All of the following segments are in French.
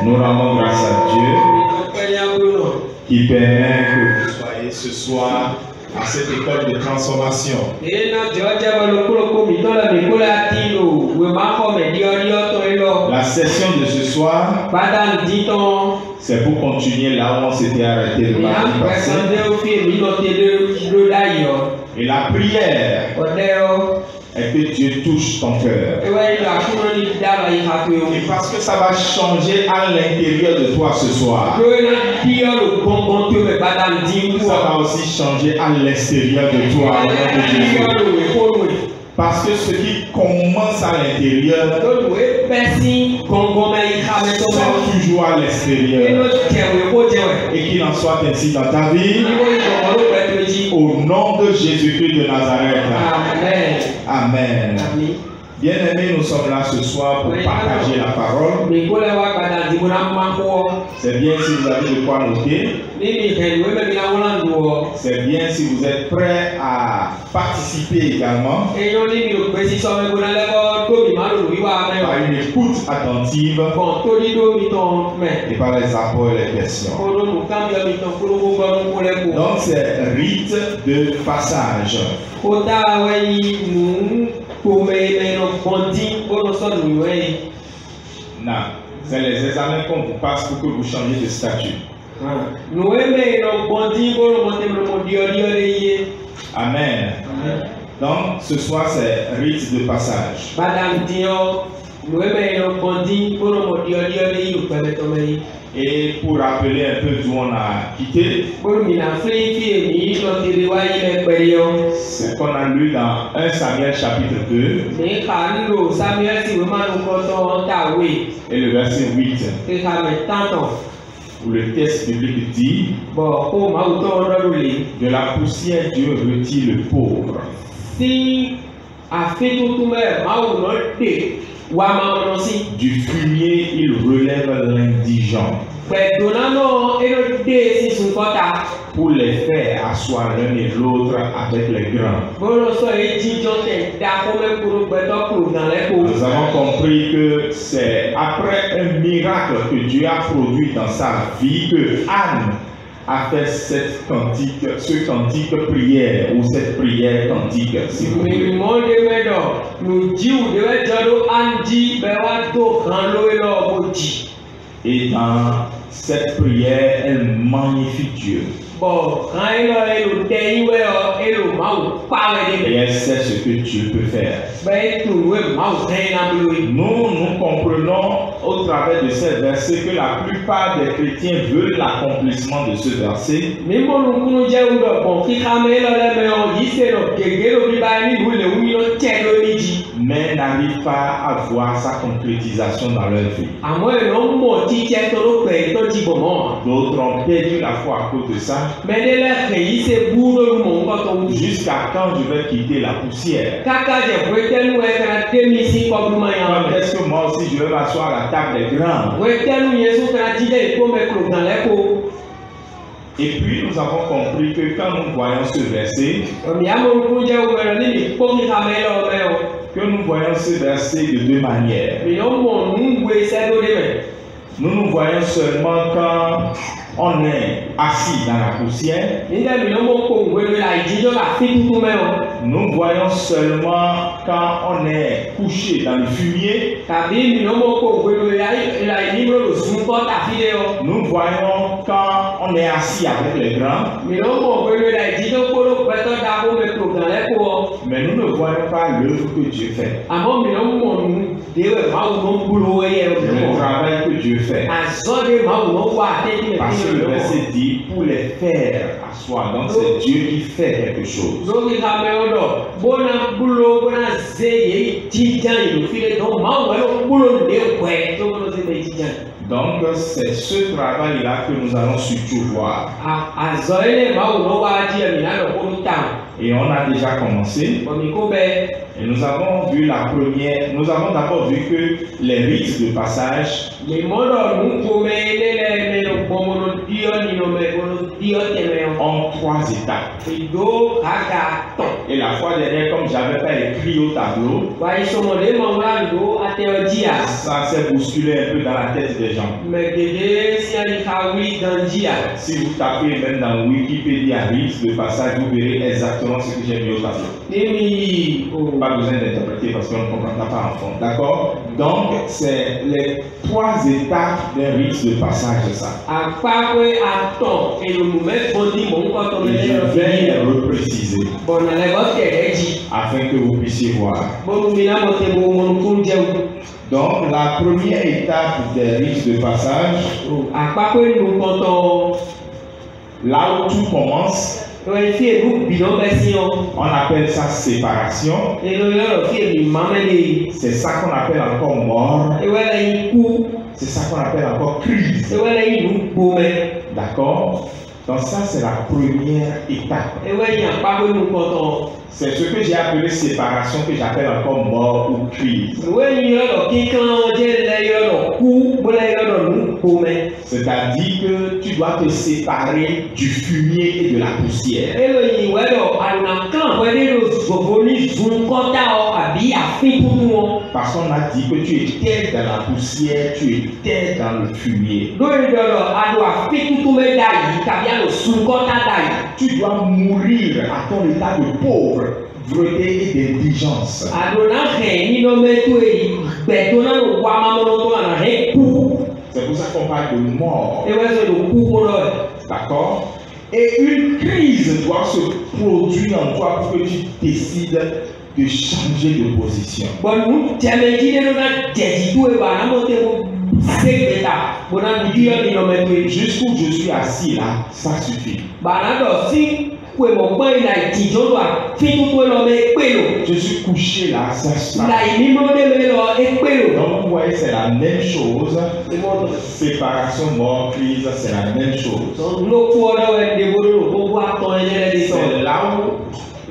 Nous rendons grâce à Dieu qui permet que vous soyez ce soir à cette école de transformation. La session de ce soir, c'est pour continuer là où on s'était arrêté le mardi passé. Et la prière est que Dieu touche ton cœur. Et parce que ça va changer à l'intérieur de toi ce soir. Ça va aussi changer à l'extérieur de toi. Parce que ce qui commence à l'intérieur sort toujours à l'extérieur. Et qu'il en soit ainsi dans ta vie. Au nom de Jésus-Christ de Nazareth. Amen. Amen. Bien-aimés, nous sommes là ce soir pour partager la parole. C'est bien si vous avez de quoi noter. C'est bien si vous êtes prêts à participer également. Par une écoute attentive et par les apports et les questions. Donc c'est rite de passage. Non, c'est les examens qu'on vous passe pour que vous changiez de statut. Amen. Donc ce soir c'est rite de passage. Et pour rappeler un peu d'où on a quitté, c'est qu'on a lu dans 1 Samuel chapitre 2 et le verset 8 où le texte biblique dit: de la poussière Dieu retire le pauvre. Du fumier il relève l'indigent pour les faire asseoir l'un et l'autre avec les grands. Nous avons compris que c'est après un miracle que Dieu a produit dans sa vie que Anne a fait cette cantique, ce cantique prière ou cette prière cantique, si vous voulez. Et dans cette prière, elle magnifie Dieu. Et elle sait ce que Dieu peut faire. Nous comprenons au travers de ces versets que la plupart des chrétiens veulent l'accomplissement de ce verset. Mais n'arrivent pas à voir sa concrétisation dans leur vie. D'autres ont perdu la foi à cause de ça. Jusqu'à quand je vais quitter la poussière? Quand est-ce que moi aussi je vais m'asseoir à la table des grands? Et puis nous avons compris que quand nous voyons ce verset, de deux manières. Nous voyons seulement quand on est assis dans la poussière. Nous voyons seulement quand on est couché dans le fumier. Nous voyons quand on est assis avec les grands. Mais nous ne voyons pas l'œuvre que Dieu fait. Le travail que Dieu fait. Parce que le verset dit pour les faire asseoir. Donc c'est Dieu qui fait quelque chose. Donc c'est ce travail-là que nous allons surtout voir. Et on a déjà commencé. Et nous avons vu nous avons d'abord vu que les rites de passage en 3 étapes. Et la fois dernière, comme j'avais pas écrit au tableau, ça s'est bousculé un peu dans la tête des gens. Si vous tapez même dans Wikipédia rites de passage, vous verrez exactement ce que j'ai mis au tableau. Pas besoin d'interpréter parce qu'on ne comprend pas en fond. D'accord? Donc, c'est les 3 étapes d'un rite de passage, ça. Et je vais les repréciser afin que vous puissiez voir. Donc, la première étape des rites de passage, là où tout commence, on appelle ça séparation. C'est ça qu'on appelle encore mort. C'est ça qu'on appelle encore crise. D'accord? Donc ça, c'est la première étape. C'est ce que j'ai appelé séparation, que j'appelle encore mort ou crise. C'est-à-dire que tu dois te séparer du fumier et de la poussière. Parce qu'on a dit que tu étais dans la poussière, tu étais dans le fumier. Tu dois mourir à ton état de pauvreté et d'indigence. C'est pour ça qu'on parle de mort. D'accord? Et une crise doit se produire en toi pour que tu décides de changer de position. Jusqu'où je suis assis là, ça suffit. Je suis couché là, ça suffit. Donc vous voyez, c'est la même chose. Séparation, mort, crise, c'est la même chose.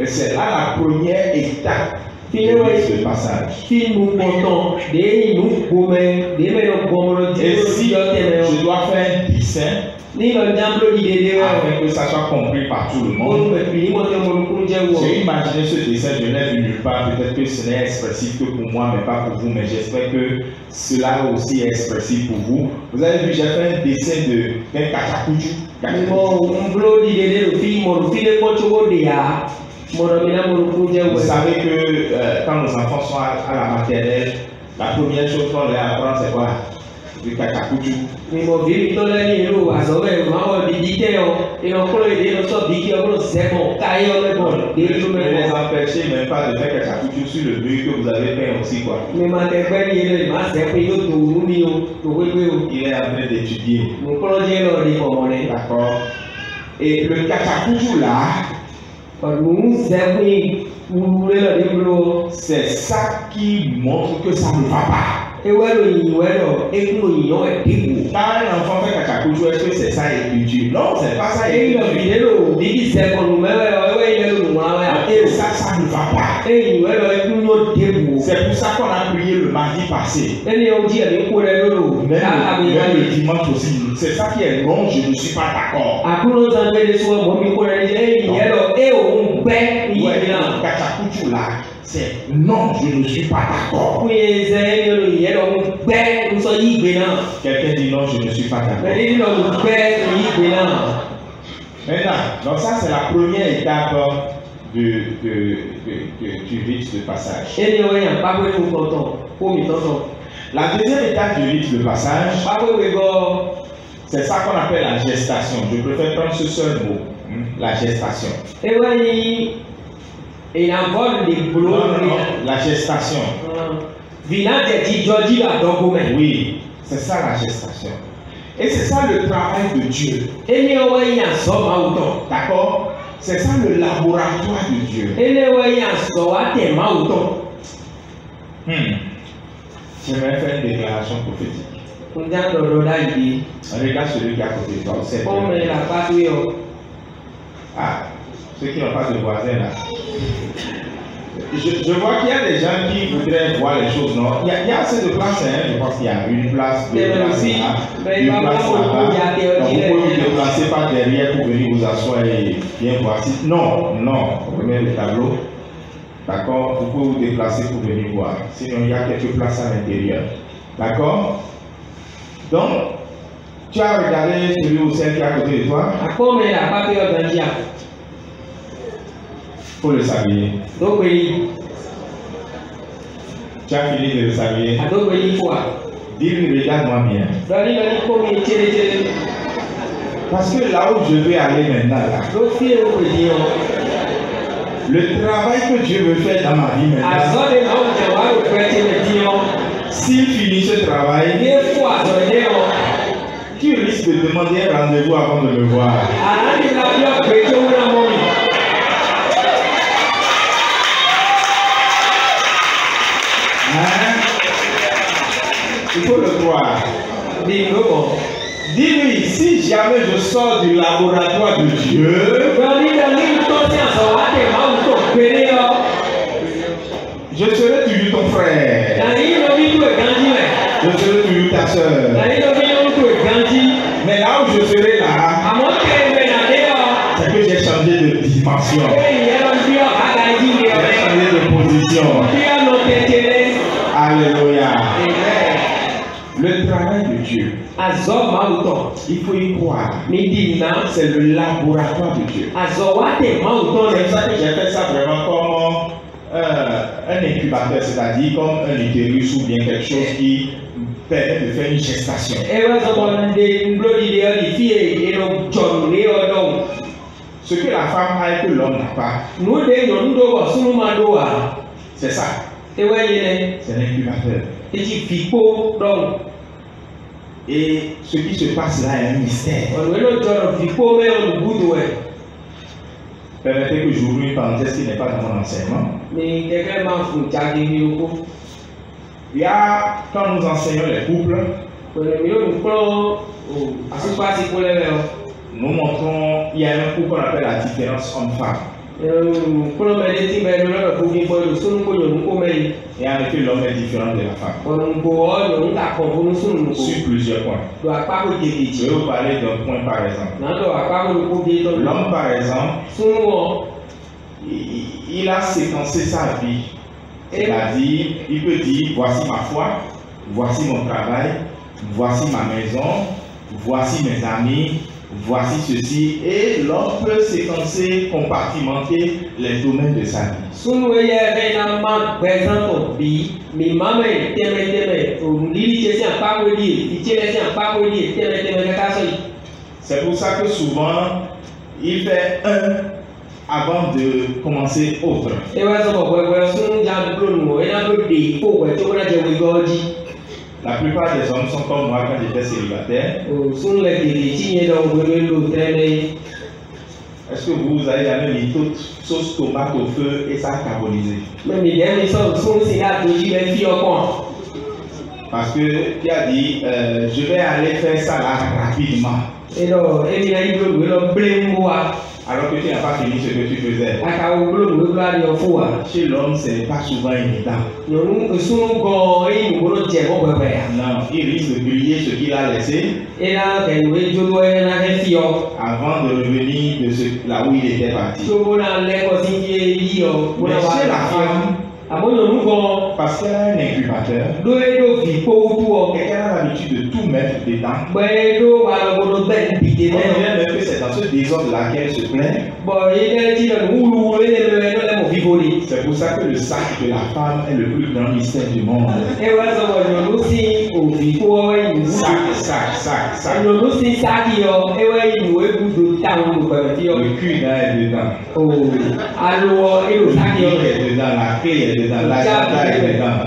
C'est là la première étape de passage. Et si je dois faire un dessin afin que ça soit compris par tout le monde, j'ai imaginé ce dessin, je l'ai vu nulle part. Peut-être que ce n'est expressif que pour moi, mais pas pour vous. Mais j'espère que cela aussi est expressif pour vous. Vous avez vu, j'ai fait un dessin d'un Kachakuchu. Vous savez que quand nos enfants sont à la maternelle, la première chose qu'on leur apprend, c'est quoi? Du Kachakuchu. Ne les empêchez même pas de faire Kachakuchu sur le mur que vous avez peint aussi, quoi. Il est en train d'étudier. D'accord. Et le Kachakuchu là, c'est ça qui montre que ça ne va pas. Quand un enfant fait Kachakuchu, est-ce que c'est ça écriture? Non, c'est pas ça écriture. Ça ne va pas. C'est pour ça qu'on a prié le mardi passé. Même le dimanche aussi. C'est ça qui est non, je ne suis pas d'accord. Kachakuchu là, c'est non, je ne suis pas d'accord. Quelqu'un dit non, je ne suis pas d'accord. Maintenant, donc ça c'est la première étape du rite de passage. La deuxième étape du rite de passage, c'est ça qu'on appelle la gestation. Je préfère prendre ce seul mot, la gestation. La gestation. Oui, c'est ça la gestation. Et c'est ça le travail de Dieu. D'accord? C'est ça le laboratoire de Dieu. J'aimerais faire une déclaration prophétique. Regarde celui qui est à côté de toi. Ah, Ceux qui n'ont pas de voisins là. Je vois qu'il y a des gens qui voudraient voir les choses, non? Il y a assez de place, hein? Je pense qu'il y a une place, deux places là, une place là-bas. Donc vous pouvez vous déplacer par derrière pour venir vous asseoir et bien voir. Non, non, remettez le tableau. D'accord? Vous pouvez vous déplacer pour venir voir. Sinon, il y a quelques places à l'intérieur. D'accord? Donc, tu as regardé celui ou celle qui est à côté de toi? Il faut le s'habiller. Tu as fini de le s'habiller. Dis-lui, regarde-moi bien. Parce que là où je vais aller maintenant, là, le travail que Dieu veut faire dans ma vie maintenant, s'il finit ce travail, tu risques de demander un rendez-vous avant de me voir. Il faut le croire. Dis-lui, si jamais je sors du laboratoire de Dieu, je serai toujours ton frère. Je serai toujours ta soeur. Mais là où je serai là, c'est que j'ai changé de dimension. J'ai changé de position. Alléluia. Le travail de Dieu, il faut y croire. C'est le laboratoire de Dieu. C'est ça que j'ai fait ça vraiment comme un incubateur, c'est-à-dire comme un utérus ou bien quelque chose qui permet de faire une gestation. Ce que la femme a et que l'homme n'a pas, c'est ça. C'est l'incubateur. Et ce qui se passe là est un mystère. Permettez que j'ouvre une parenthèse qui n'est pas dans mon enseignement. Il y a, quand nous enseignons les couples, nous montrons, il y a un coup qu'on appelle la différence homme-femme. Et en effet, l'homme est différent de la femme. Sur plusieurs points. Je vais vous parler d'un point par exemple. L'homme par exemple, il a séquencé sa vie. C'est-à-dire, il peut dire, voici ma foi, voici mon travail, voici ma maison, voici mes amis, voici ceci, et l'homme peut séquencer, compartimenter les domaines de sa vie. C'est pour ça que souvent, il fait un avant de commencer autre. La plupart des hommes sont comme moi quand j'étais célibataire. Est-ce que vous avez jamais mis toute sauce tomate au feu et ça a carbonisé? Parce que tu as dit, je vais aller faire ça là rapidement. Alors que tu n'as pas fini ce que tu faisais. Chez l'homme, ce n'est pas souvent évident. Non, il risque de griller ce qu'il a laissé avant de revenir de là où il était parti. Mais chez la femme, parce qu'elle a un incubateur, et qu'elle a l'habitude de tout mettre dedans, on dirait même que c'est dans ce désordre-là qu'elle se plaint. C'est pour ça que le sac de la femme est le plus grand mystère du monde. Sac. Le cul là est dedans. Le cul est dedans, la clé est dedans, la chata est dedans.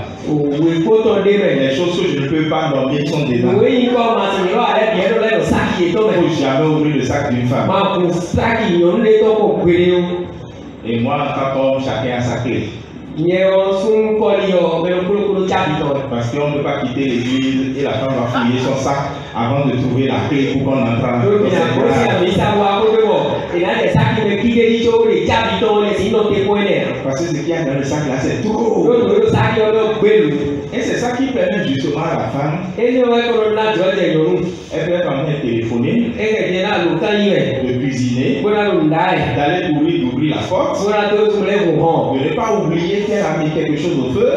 Les choses que je ne peux pas nommer sont dedans. Il ne faut jamais ouvrir le sac d'une femme. Et moi, en tant qu'homme, chacun a sa clé. Parce qu'on ne peut pas quitter l'église et la femme va fouiller son sac avant de trouver la clé pour qu'on entre dans Parce que ce qu'il y a dans le sac là, c'est trop. Et c'est ça qui permet justement à la femme. Elle peut être en train de téléphoner, de cuisiner, d'aller courir, d'ouvrir la porte, de ne pas oublier qu'elle a mis quelque chose au feu,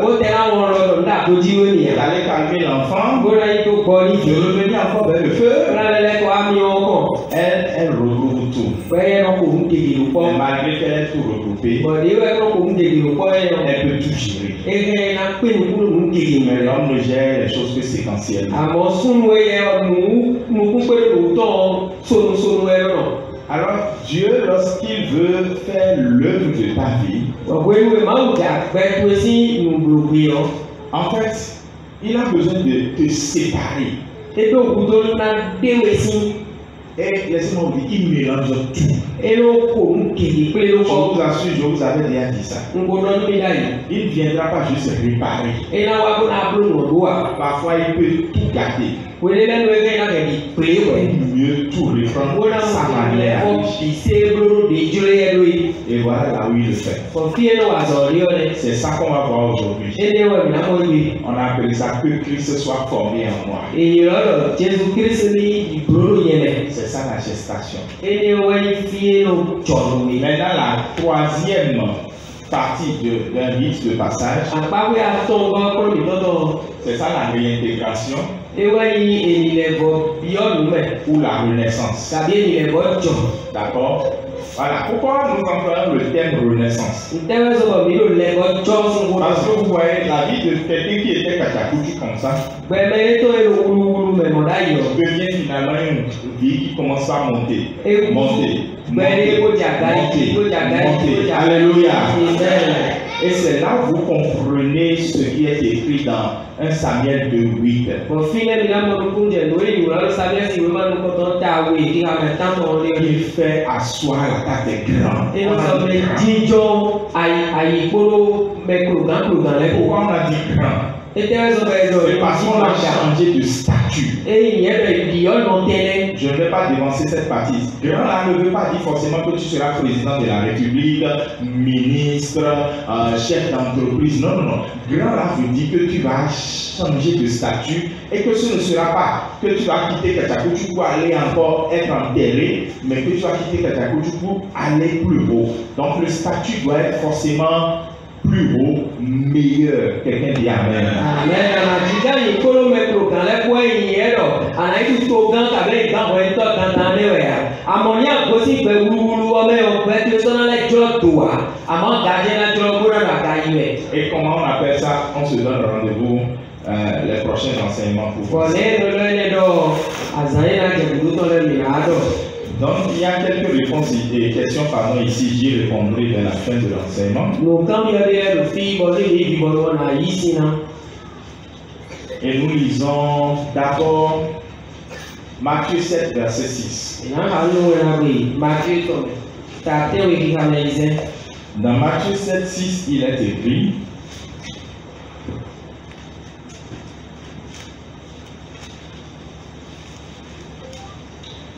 d'aller calmer l'enfant, de revenir encore vers le feu. Elle retrouve tout. Et malgré qu'elle ait tout regroupé, elle peut tout gérer. Mais l'homme ne gère les choses que séquentiellement. Alors Dieu, lorsqu'il veut faire l'œuvre de ta vie, en fait, il a besoin de te séparer. Et laissez-moi vous dire, il mélange tout. Je vous assure, je vous avais déjà dit ça. Il ne viendra pas juste réparer. Parfois, il peut tout gâter. Mieux tout reprendre sa manière. Et voilà là où il le fait. C'est ça qu'on va voir aujourd'hui. On a appelé ça que Christ soit formé en moi. C'est ça la gestation. Maintenant, la troisième partie d'un rite de passage, c'est ça la réintégration ou la renaissance. D'accord? Voilà. Pourquoi nous employons le terme renaissance? Parce que vous voyez la vie de quelqu'un qui était kachakouchi comme ça devient finalement une vie qui commence à monter. Monter. Alléluia. Et c'est là que vous comprenez ce qui est écrit dans 1 Samuel 2:8. Il fait asseoir la table des grands. Pourquoi on a dit grand? C'est parce qu'on a changé de statut. Je ne vais pas dénoncer cette partie. Grand là ne veut pas dire forcément que tu seras président de la République, ministre, chef d'entreprise. Non, non, non. Grand là veut dire que tu vas changer de statut et que ce ne sera pas que tu vas quitter Kachakouchou pour aller encore être enterré, mais que tu vas quitter Kachakouchou pour aller plus haut. Donc le statut doit être forcément plus haut, meilleur. Quelqu'un dit amen. Et comment on appelle ça? On se donne rendez-vous les prochains enseignements pour vous. Donc, il y a quelques réponses et questions ici, j'y répondrai vers la fin de l'enseignement. Et nous lisons d'abord Matthieu 7, verset 6. Dans Matthieu 7, 6, il est écrit: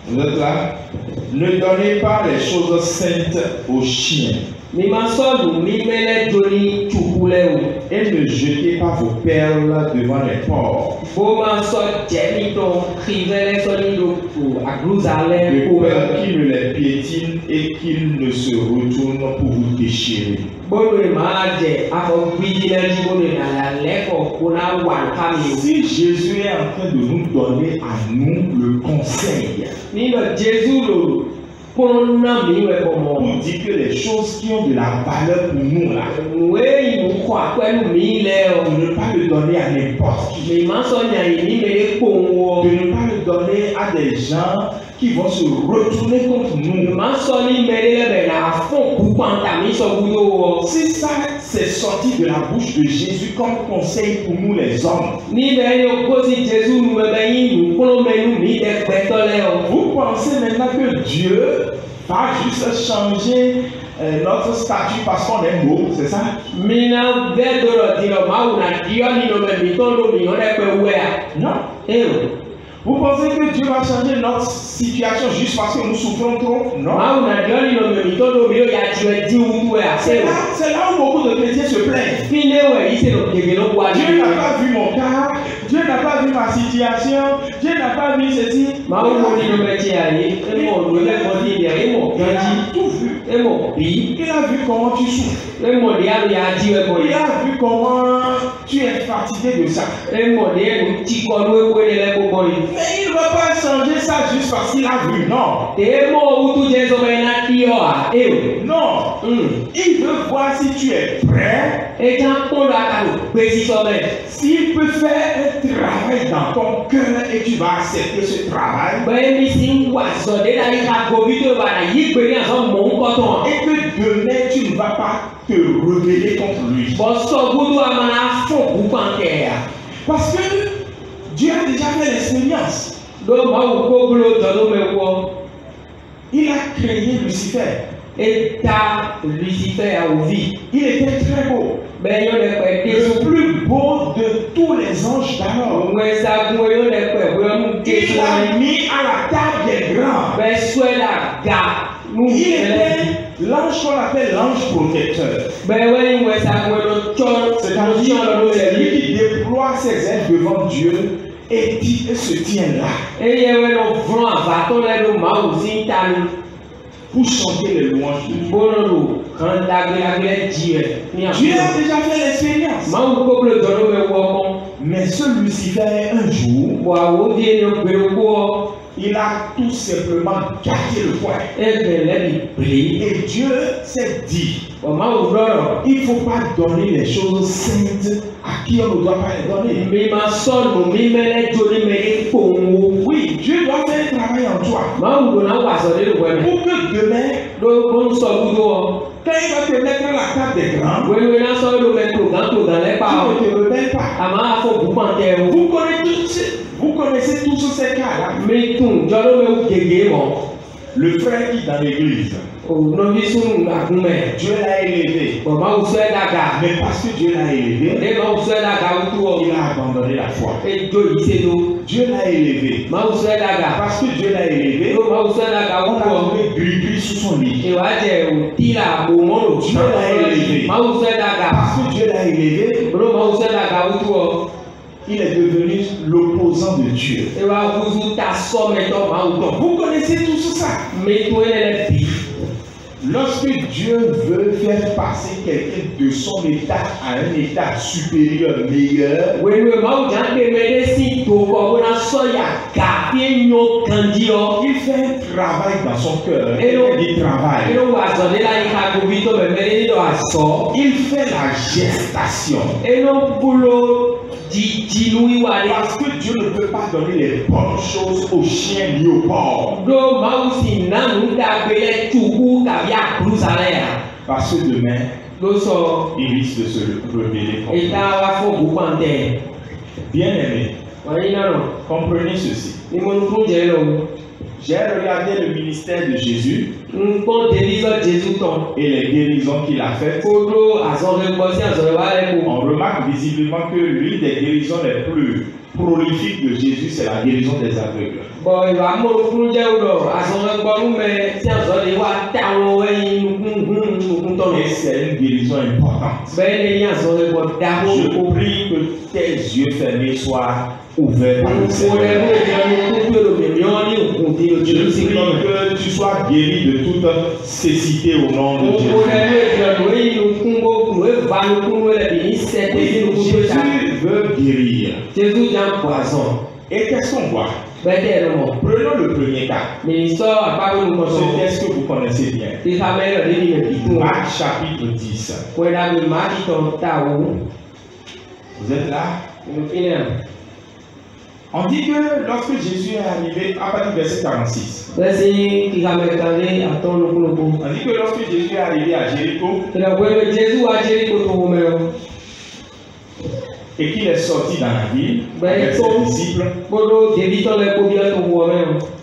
vous êtes là? Ne donnez pas les choses saintes aux chiens. Et ne jetez pas vos perles devant les porcs. De peur qu'ils ne les piétinent et qu'ils ne se retournent pour vous déchirer. Si Jésus est en train de nous donner à nous le conseil pour dire que les choses qui ont de la valeur pour nous là, de ne pas le donner à n'importe qui, de ne pas le donner à des gens qui vont se retourner contre nous. Si ça c'est sorti de la bouche de Jésus comme conseil pour nous les hommes, vous pensez maintenant que Dieu va juste changer notre statut parce qu'on est beau, c'est ça? Non. Vous pensez que Dieu va changer notre situation juste parce que nous souffrons trop? Non. C'est là où beaucoup de chrétiens se plaignent. Dieu n'a pas vu mon cas, Dieu n'a pas vu ma situation, Dieu n'a pas vu ceci. Il a tout vu. Il a vu comment tu souffres. Il a vu comment tu es fatigué de ça. Mais il ne va pas changer ça juste parce qu'il a vu. Non. Non. Il veut voir si tu es prêt. S'il peut faire un travail dans ton cœur et tu vas accepter ce travail. Et que demain tu ne vas pas te rebeller contre lui. Parce que Dieu a déjà fait l'expérience. Il a créé Lucifer. Il était très beau. Le plus beau de tous les anges d'alors. Il l'a mis à la table des grands. Il était l'ange qu'on appelle l'ange protecteur. C'est lui qui déploie ses ailes devant Dieu et se tient là. Pour chanter les louanges de Dieu. Dieu a déjà fait l'expérience. Mais ce Lucifer, un jour, il a tout simplement gâté le poing. Et Dieu s'est dit, il ne faut pas donner les choses saintes à qui on ne doit pas les donner. Oui, Dieu doit faire un travail en toi. Pour que demain, quand il va te mettre à la table des grands, tu ne te rebelles pas. Vous connaissez tous ces cas-là. Le frère qui est dans l'église, Dieu l'a élevé. Mais parce que Dieu l'a élevé, il a abandonné la foi. Dieu l'a élevé. Parce que Dieu l'a élevé, on a mis gris sous son lit. Dieu l'a élevé. Parce que Dieu l'a élevé, il est devenu l'opposant de Dieu. Vous connaissez tout ça. Lorsque Dieu veut faire passer quelqu'un de son état à un état supérieur, meilleur, il fait un travail dans son cœur. Il fait la gestation. Parce que Dieu ne peut pas donner les bonnes choses aux chiens ni aux porcs. Parce que demain, il risque de se rebeller contre lui. Bien aimé, comprenez ceci. J'ai regardé le ministère de Jésus et les guérisons qu'il a faites. On remarque visiblement que l'une des guérisons les plus prolifiques de Jésus, c'est la guérison des aveugles. Et c'est une guérison importante. Je prie que tes yeux fermés soient ouverts par le Seigneur. Je prie que tu sois guéri de toute cécité au nom de Jésus. Jésus veut guérir. Et qu'est-ce qu'on voit? Prenons le premier cas. Ce texte que vous connaissez bien. Marc chapitre 10. Vous êtes là? On dit que lorsque Jésus est arrivé, à partir du verset 46, on dit que lorsque Jésus est arrivé à Jéricho, et qu'il est sorti dans la ville avec ses disciples,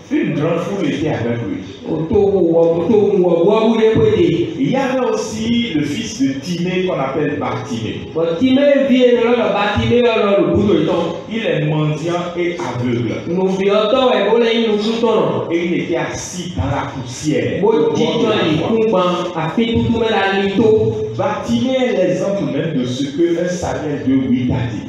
une grande foule était avec lui. Il y avait aussi le fils de Timée qu'on appelle Bartimée. Il est mendiant et aveugle. Et il était assis dans la poussière. Bartimée est l'exemple même de ce que un salaire de 8 a dit.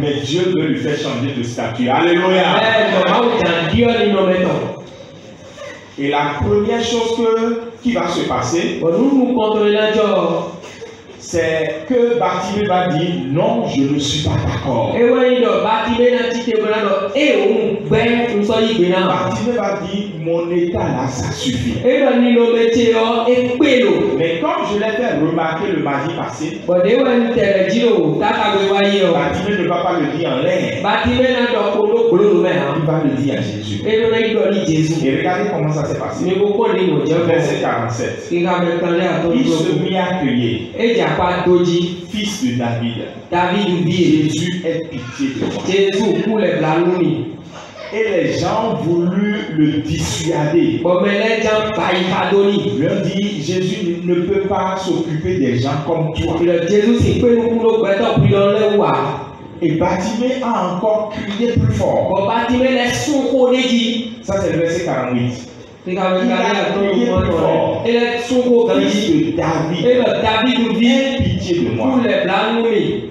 Mais Dieu veut lui faire changer de statut. Alléluia. Et la première chose qui va se passer, c'est que Bartimée va dire non, je ne suis pas d'accord. Bartimée va dire mon état là, ça suffit. Mais comme je l'ai fait remarquer le mardi passé, Bartimée ne va pas le dire en l'air. Il va le dire à Jésus. Et regardez comment ça s'est passé. Verset 47. Il se mit à crier. Fils de David, Jésus ait pitié de moi. Et les gens voulurent le dissuader. Leur dit, Jésus ne peut pas s'occuper des gens comme toi. Et Bartimée a encore crié plus fort. Ça c'est le verset 48. Il a crié plus fort. Fils de David, aie pitié de moi.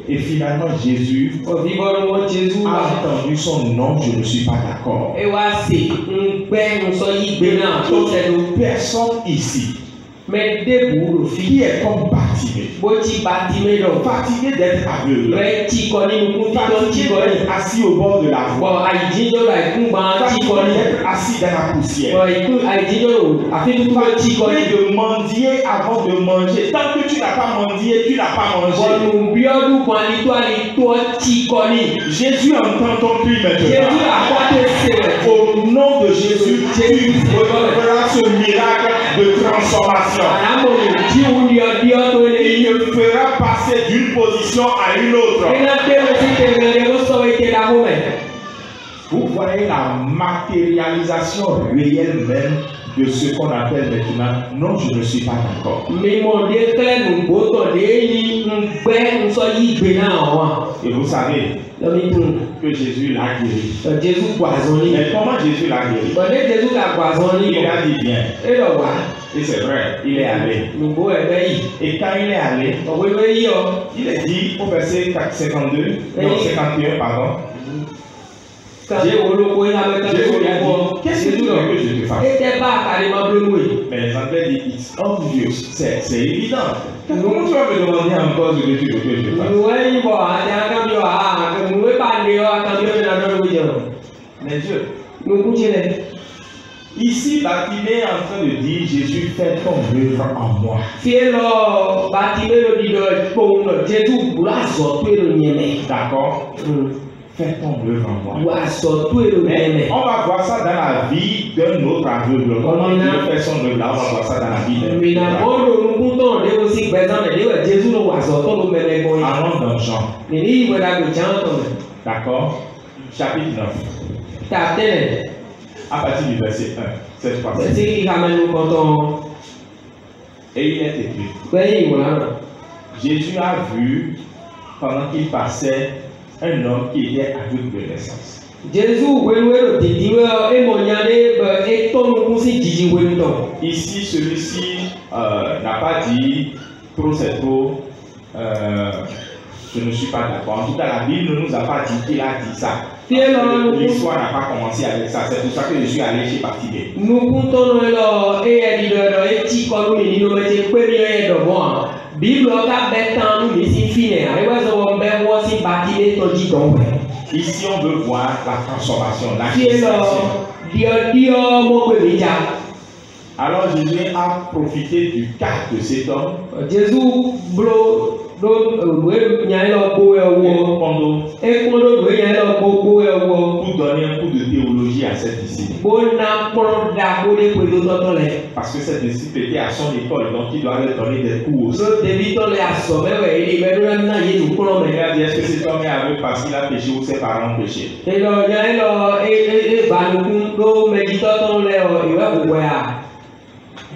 Et finalement Jésus a entendu son nom, je ne suis pas d'accord. Personne ici qui est comme Bartimée. Fatigué d'être aveugle. Fatigué d'être assis au bord de la voie. Fatigué d'être assis dans la poussière. Fatigué de mendier avant de manger. Tant que tu n'as pas mendié, tu n'as pas mangé. Jésus entend ton cri maintenant. Au nom de Jésus, tu feras ce miracle de transformation. Il te fera passer d'une position à une autre. Vous voyez la matérialisation réelle même de ce qu'on appelle maintenant, non, je ne suis pas d'accord. Et vous savez que Jésus l'a guéri. Mais comment Jésus l'a guéri? Il a dit bien. Et c'est vrai, il est allé. Et quand il est allé, il est dit au verset 52, non 51, pardon. Jésus lui a dit, qu'est-ce que tu veux que je te fasse? Mais les Anglais disent, it's obvious, c'est évident. Comment tu vas me demander encore ce que tu veux que je te fasse? Mais Dieu, ici, Bartimée est en train de dire, Jésus, fais ton œuvre en moi. D'accord? Fais ton œuvre en moi. Mais on va voir ça dans la vie d'un autre aveugle. Comment Dieu fait son œuvre là, on va voir ça dans la vie d'un autre. Allons dans Jean. D'accord? Chapitre 9. À partir du verset 1. Cette fois-ci. Et il est écrit. Jésus a vu, pendant qu'il passait, un homme qui était aveugle de naissance. Ici, celui-ci n'a pas dit trop c'est trop, je ne suis pas d'accord. En tout cas, la Bible ne nous a pas dit qu'il a dit ça. L'histoire n'a pas commencé avec ça. C'est pour ça que je suis allé chez Bartimée. Ici, on veut voir la transformation, la guérison. Alors Jésus a profité du cas de cet homme. Pour donner un coup de théologie à cette disciple. Parce que cette disciple était à son école, donc il doit leur donner des cours aussi. Il a dit, est-ce que cet homme est aveugle parce qu'il a péché ou ses parents ont péché?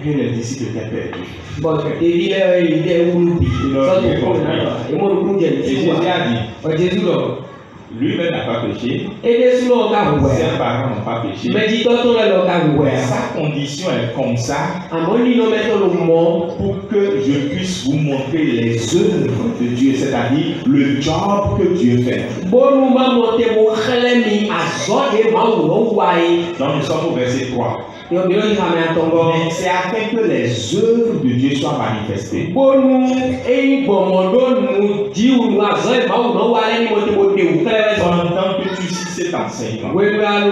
Et les disciples étaient perdus. Et Jésus a dit, lui-même n'a pas péché, ses parents n'ont pas péché, sa condition est comme ça pour que je puisse vous montrer les œuvres de Dieu, c'est-à-dire le job que Dieu fait. Donc nous sommes au verset 3. Mais c'est afin que les œuvres de Dieu soient manifestées. Pendant que tu cites cet enseignement, pendant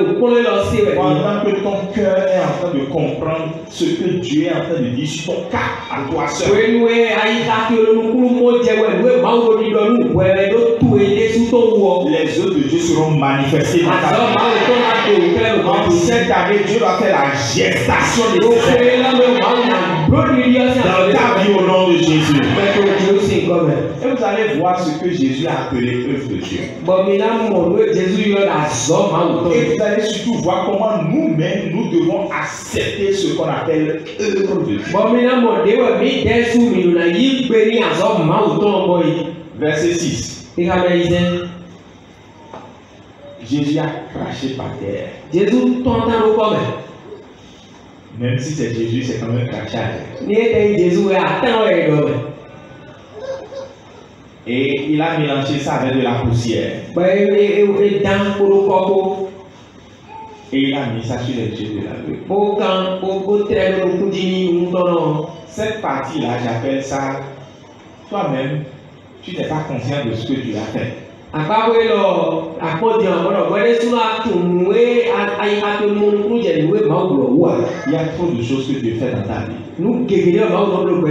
que ton cœur est en train de comprendre ce que Dieu est en train de dire sur ton cas à toi seul, les œuvres de Dieu seront manifestées dans ta vie. En cette année, Dieu va faire la gestation nécessaire dans ta vie au nom de Jésus. Et vous allez voir ce que Jésus a appelé œuvre de Dieu. Et vous allez surtout voir comment nous-mêmes, nous devons accepter ce qu'on appelle œuvre de Dieu. Verset 6. Jésus a craché par terre. Même si c'est Jésus, c'est quand même crachage. Et il a mélangé ça avec de la poussière. Et il a mis ça sur les yeux de la gueule. Cette partie-là, j'appelle ça, toi-même, tu n'es pas conscient de ce que tu as fait. Il y a trop de choses que tu fais dans ta vie. Et tu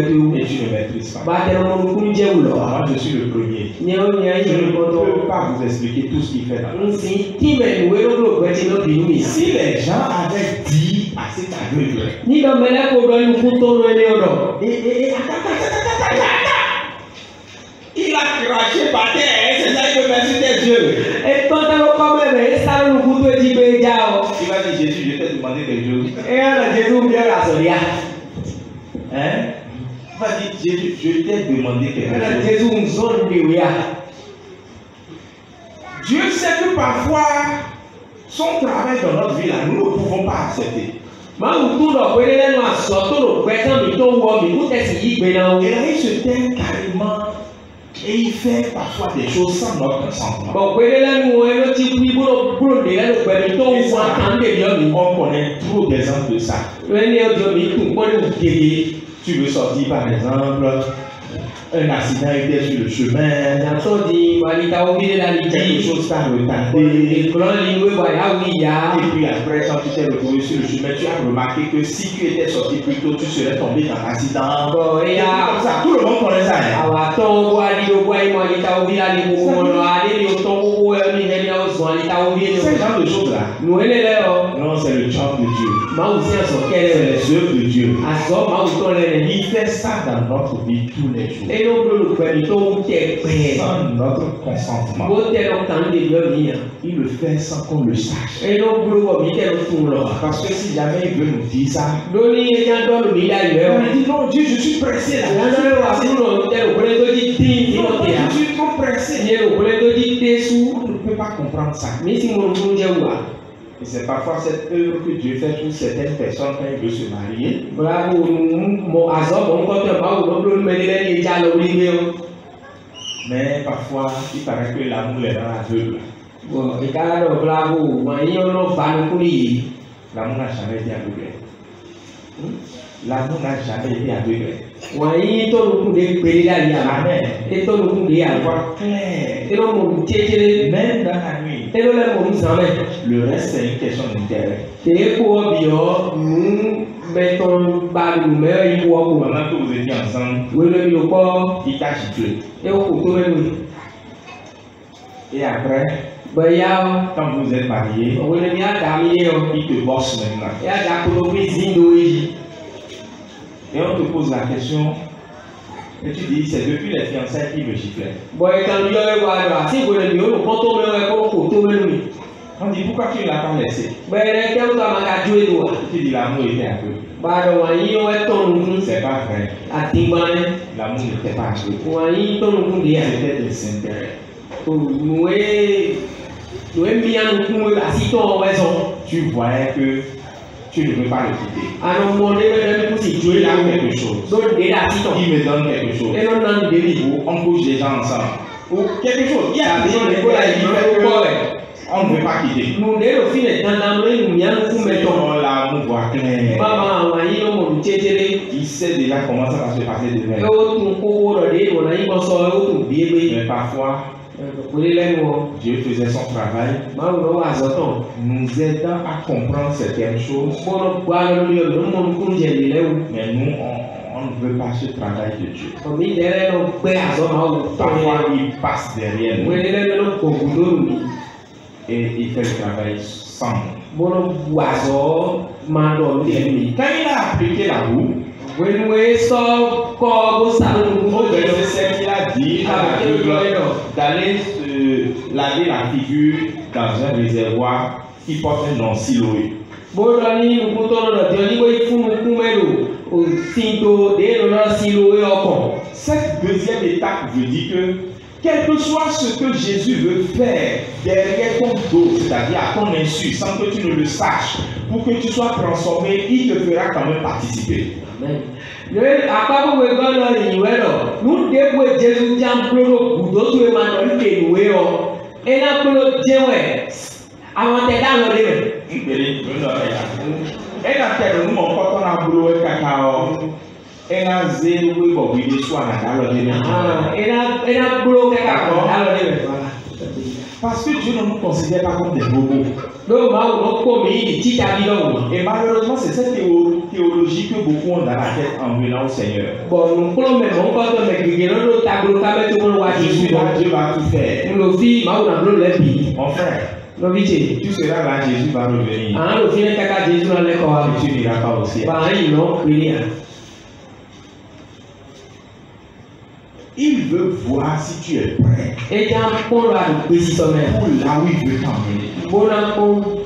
ne maîtrises pas. Moi, je suis le premier. Je ne peux pas vous expliquer tout ce qu'il fait dans ta vie. Si les gens avaient dit à cet aveugle, il a craché par terre, c'est ça qu'il peut mettre sur tes yeux. Il va dire, Jésus, je t'ai demandé quelque chose. Hein? Il va dire, Jésus, je t'ai demandé quelque chose. Dieu sait que parfois, son travail dans notre vie, là, nous ne pouvons pas accepter. Et là, il se tait carrément. Et il fait parfois des choses sans notre consentement. On connaît trop d'exemples de ça. Tu veux sortir par exemple, un accident était sur le chemin, quelque chose t'a retardé, et puis après quand tu t'es retrouvé sur le chemin, tu as remarqué que si tu étais sorti plus tôt, tu serais tombé dans l'accident. Comme ça, tout le monde connaît ça. Ce genre de choses là, non, c'est le job de Dieu, c'est les œuvres de Dieu. Il fait ça dans notre vie tous les jours. Sans notre consentement. Il le fait sans qu'on le sache. Parce que si jamais il veut nous dire ça, on lui dit non, Dieu, je suis pressé là. Je suis trop pressé. On ne peut pas comprendre ça. Et c'est parfois cette œuvre que Dieu fait pour certaines personnes quand il veut se marier. Mais parfois, il paraît que l'amour est dans l'aveugle. L'amour n'a jamais été aveugle. L'amour n'a jamais été aveugle. Amen. Il voit clair. Même dans la nuit. Le reste, c'est une question d'intérêt. Pendant que vous étiez ensemble, il t'a giflé. Et après, quand vous êtes mariés, il te bosse maintenant. Et on te pose la question, et tu dis, c'est depuis les fiançailles qu'il me giflait. On dit, pourquoi tu ne l'as pas laissé? Tu dis, l'amour était un peu. C'est pas vrai. L'amour n'était pas acheté. C'était des intérêts. Tu voyais que tu ne veux pas le quitter. Il a quelque chose. Il me donne quelque chose. Ou on couche les gens ensemble. Ou quelque chose. Il y a des gens qui on ne veut pas quitter. L'amour voit clair. Il sait déjà comment ça va se passer demain. Mais parfois, Dieu faisait son travail, nous aidant à comprendre certaines choses. Mais nous, on ne veut pas ce travail de Dieu. Parfois, il passe derrière nous et il fait le travail sans nous. Quand il a appliqué la roue, au verset 7, il a dit à l'aveugle d'aller se laver la figure dans un réservoir qui porte un nom Siloé. Cette deuxième étape veut dire que quel que soit ce que Jésus veut faire derrière ton dos, c'est-à-dire à ton insu, sans que tu ne le saches, pour que tu sois transformé, il te fera quand même participer. Amen. Parce que Dieu ne nous considère pas comme des robots. Et malheureusement, c'est cette théologie que beaucoup ont dans la tête en venant au Seigneur. Dieu va tout faire. Mon frère, tu seras là, Jésus va revenir. Et tu n'iras pas au ciel. Il veut voir si tu es prêt pour là où il veut t'emmener.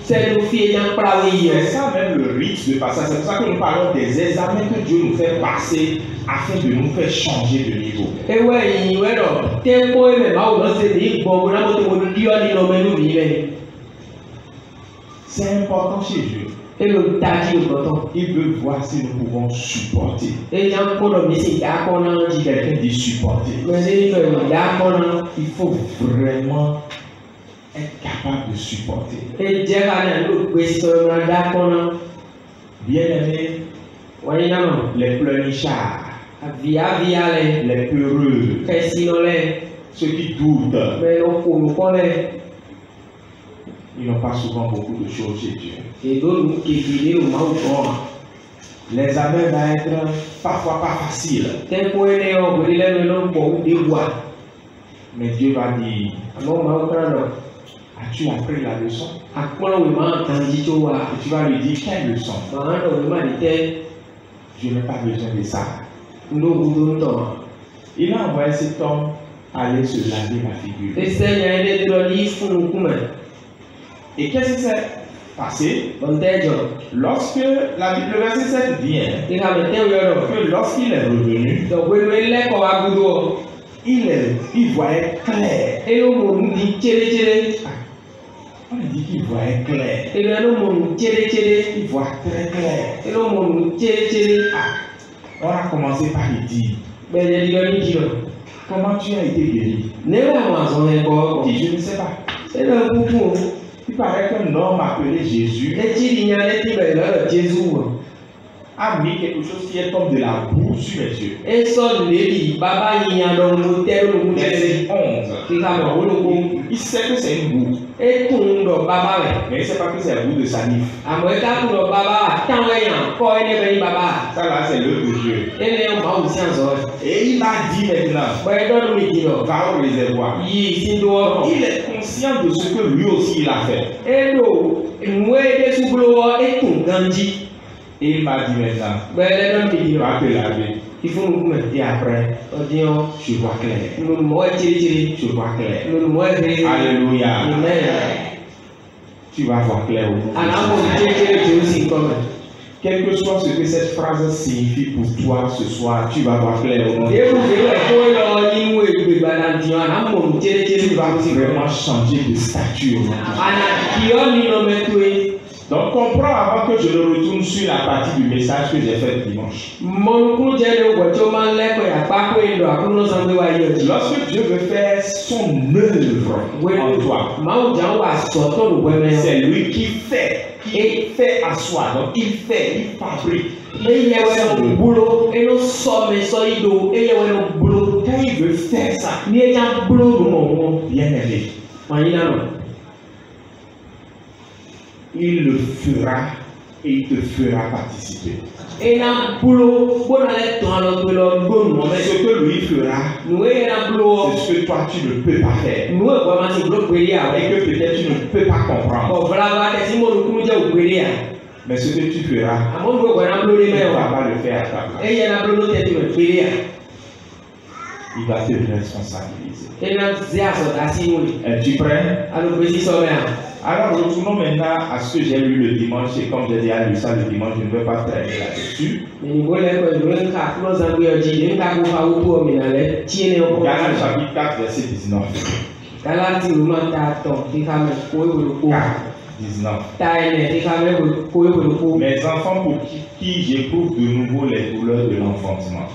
C'est ça même le risque de passage. C'est pour ça que nous parlons des examens que Dieu nous fait passer afin de nous faire changer de niveau. C'est important chez Dieu. Il veut voir si nous pouvons supporter. Quelqu'un dit supporter. Il faut vraiment être capable de supporter. Bien aimé, les pleurnichards, les peureux, ceux qui doutent, ils n'ont pas souvent beaucoup de choses chez Dieu. L'examen va être parfois pas facile. Mais Dieu va dire, as-tu appris la leçon? Et tu vas lui dire, quelle leçon? Je n'ai pas besoin de ça. Il a envoyé cet homme aller se laver la figure. Et qu'est-ce qui s'est passé? Lorsque le verset 7 vient, que lorsqu'il est revenu, il voyait clair. On dit qu'il voyait clair. Il voit très clair. On a commencé par lui dire, comment tu as été guéri? Il dit, je ne sais pas. Il paraît qu'un homme appelé Jésus a mis quelque chose qui est comme de la boue sur les yeux. Verset 11. Il sait que c'est une boue. Mais il ne sait pas que c'est la boue de salive. Ça là, c'est l'œuvre de Dieu. Et il m'a dit maintenant, va au réservoir. Il est conscient de ce que lui aussi il a fait. Et il m'a dit maintenant, va te laver. Et après, je vois clair. Je vois clair. Alléluia. Tu vas voir clair au bout. Quel que soit ce que cette phrase signifie pour toi ce soir, tu vas voir clair au nom de Dieu. Tu vas vraiment changer de statut au nom de Dieu. Donc comprends avant que je ne retourne sur la partie du message que j'ai fait dimanche. Lorsque Dieu veut faire son œuvre en toi, c'est lui qui fait. Il fait à soi, donc il fait, il fabrique. Quand il veut faire ça, bien aimé, il le fera et il te fera participer. Ce que lui fera, c'est ce que toi tu ne peux pas faire. Et que peut-être tu ne peux pas comprendre. Mais ce que tu feras, il ne va pas le faire à ta place. Il va te responsabiliser. Es-tu prêt? Alors retournons maintenant à ce que j'ai lu le dimanche, et comme j'ai déjà lu ça le dimanche, je ne vais pas traîner là-dessus. Galates chapitre 4, verset 19. 4, 19. Mes enfants pour qui j'éprouve de nouveau les douleurs de l'enfantement.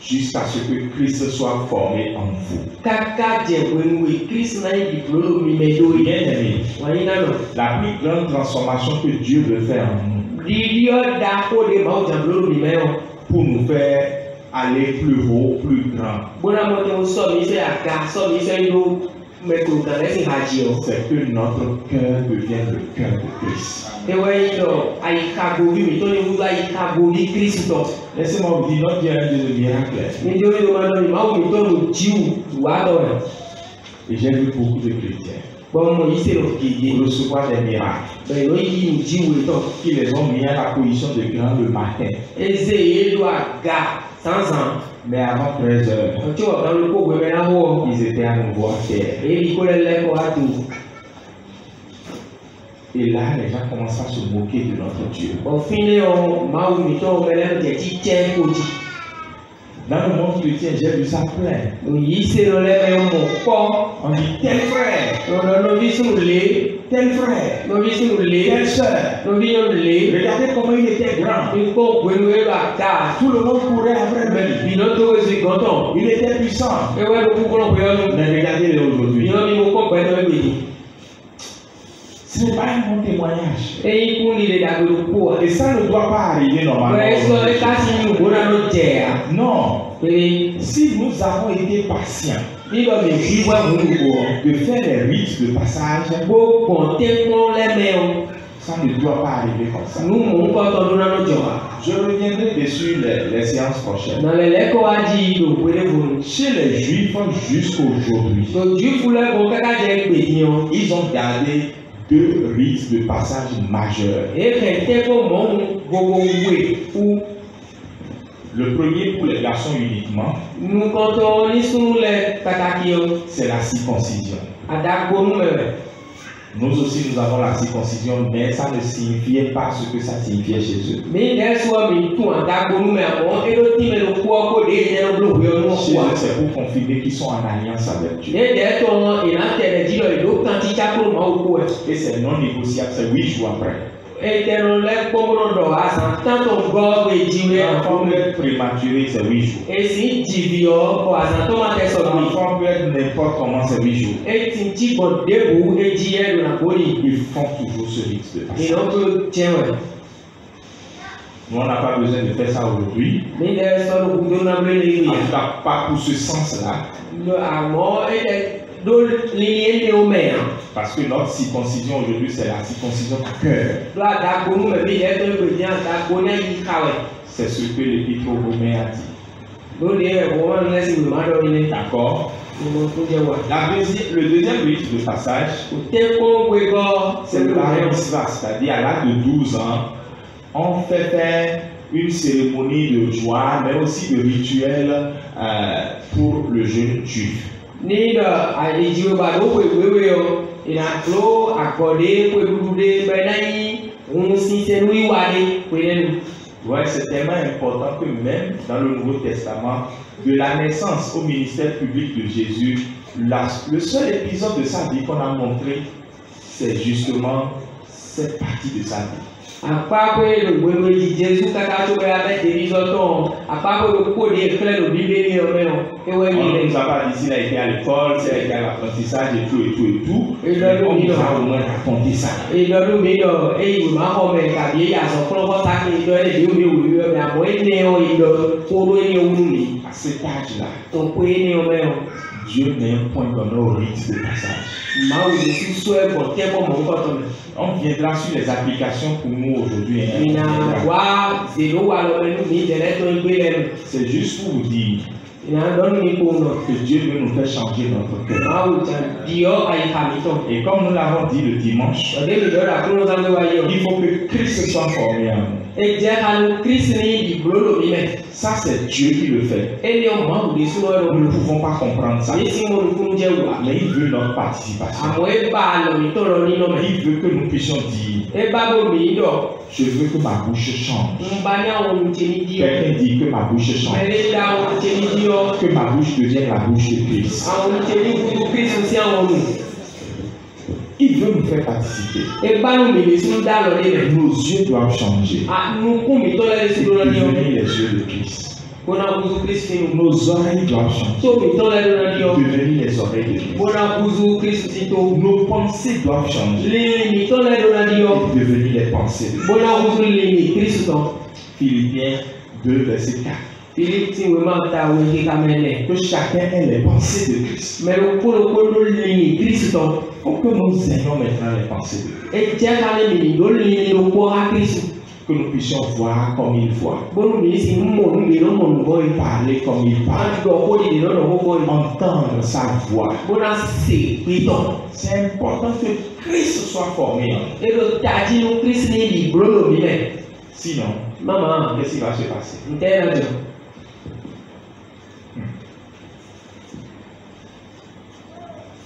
Jusqu'à ce que Christ soit formé en vous. Bien aimé, la plus grande transformation que Dieu veut faire en nous, pour nous faire aller plus haut, plus grand, c'est que notre cœur devienne le cœur de Christ. Laissez-moi vous dire, notre Dieu est un Dieu de miracles. Et j'ai vu beaucoup de chrétiens recevoir des miracles qui les ont mis à la position de grand le matin. Mais avant 13 heures, ils étaient à nouveau à terre. Et là, les gens commencent à se moquer de notre Dieu. Dans le monde chrétien, j'ai vu ça plein. On dit tel frère, tel frère, telle soeur. Regardez comment il était grand. Tout le monde courait après lui. Il était puissant. Mais regardez-le aujourd'hui. Ce n'est pas un bon témoignage. Et ça ne doit pas arriver normalement. Non. Si nous avons été patients de faire les rites de passage, ça ne doit pas arriver comme ça. Je reviendrai dessus les séances prochaines. Chez les Juifs jusqu'aujourd'hui, ils ont gardé deux rites de passage majeurs. Le premier pour les garçons uniquement, c'est la circoncision. Nous aussi nous avons la circoncision, mais ça ne signifiait pas ce que ça signifiait chez eux. Chez eux, c'est pour confirmer qu'ils sont en alliance avec Dieu. Et c'est non négociable, c'est 8 jours après. L'enfant peut être prématuré, c'est 8 jours. L'enfant peut être n'importe comment, c'est 8 jours. Ils font toujours ce rite de passage. Nous, on n'a pas besoin de faire ça aujourd'hui. En tout cas, pas pour ce sens-là. Parce que notre circoncision aujourd'hui, c'est la circoncision du cœur. C'est ce que l'Épître aux Romains a dit. D'accord? Le deuxième rite de passage, c'est le bar mitzvah, c'est-à-dire à l'âge de 12 ans, on fait faire une cérémonie de joie, mais aussi de rituel pour le jeune juif. Ni da alijiwe ba do wewe yo ina klo akode ko dudude benai unsi senui wade kwenu. Ouais, c'est tellement important que même dans le Nouveau Testament, de la naissance au ministère public de Jésus, le seul épisode de sa vie qu'on a montré, c'est justement cette partie de sa vie. Apa le wewe di Jésus kaka to be avec des autres apa le code clair le Bible et on nous a pas dit s'il a été à l'école, s'il a été à l'apprentissage et tout et là on nous a au moins raconté ça et là nous mais il m'a homé ka bien ya so pro ta que do les Dieu mais mais a moi né o ido pour ni o ni à cet âge là on peut ni o mais Dieu n'est un point dans nos rites de passage. On viendra sur les applications pour nous aujourd'hui. C'est juste pour vous dire que Dieu veut nous faire changer notre cœur. Et comme nous l'avons dit le dimanche, il faut que Christ soit formé en nous. Ça, c'est Dieu qui le fait. Nous ne pouvons pas comprendre ça. Mais il veut notre participation. Il veut que nous puissions dire, je veux que ma bouche change. Quelqu'un dit que ma bouche change. Que ma bouche devienne la bouche de Christ. Il veut nous faire participer. Nos yeux doivent changer. Devenir les yeux de Christ. Nos oreilles doivent changer. Devenir les oreilles de Christ. Nos pensées doivent changer. Devenir les pensées de Christ. Philippiens 2, verset 4. Que chacun ait les pensées de Christ. Pour que nous ayons maintenant les pensées de Christ. Que nous puissions voir comme il voit. Parler comme il parle. Entendre sa voix. C'est important que Christ soit formé en nous. Sinon, qu'est-ce qui va se passer?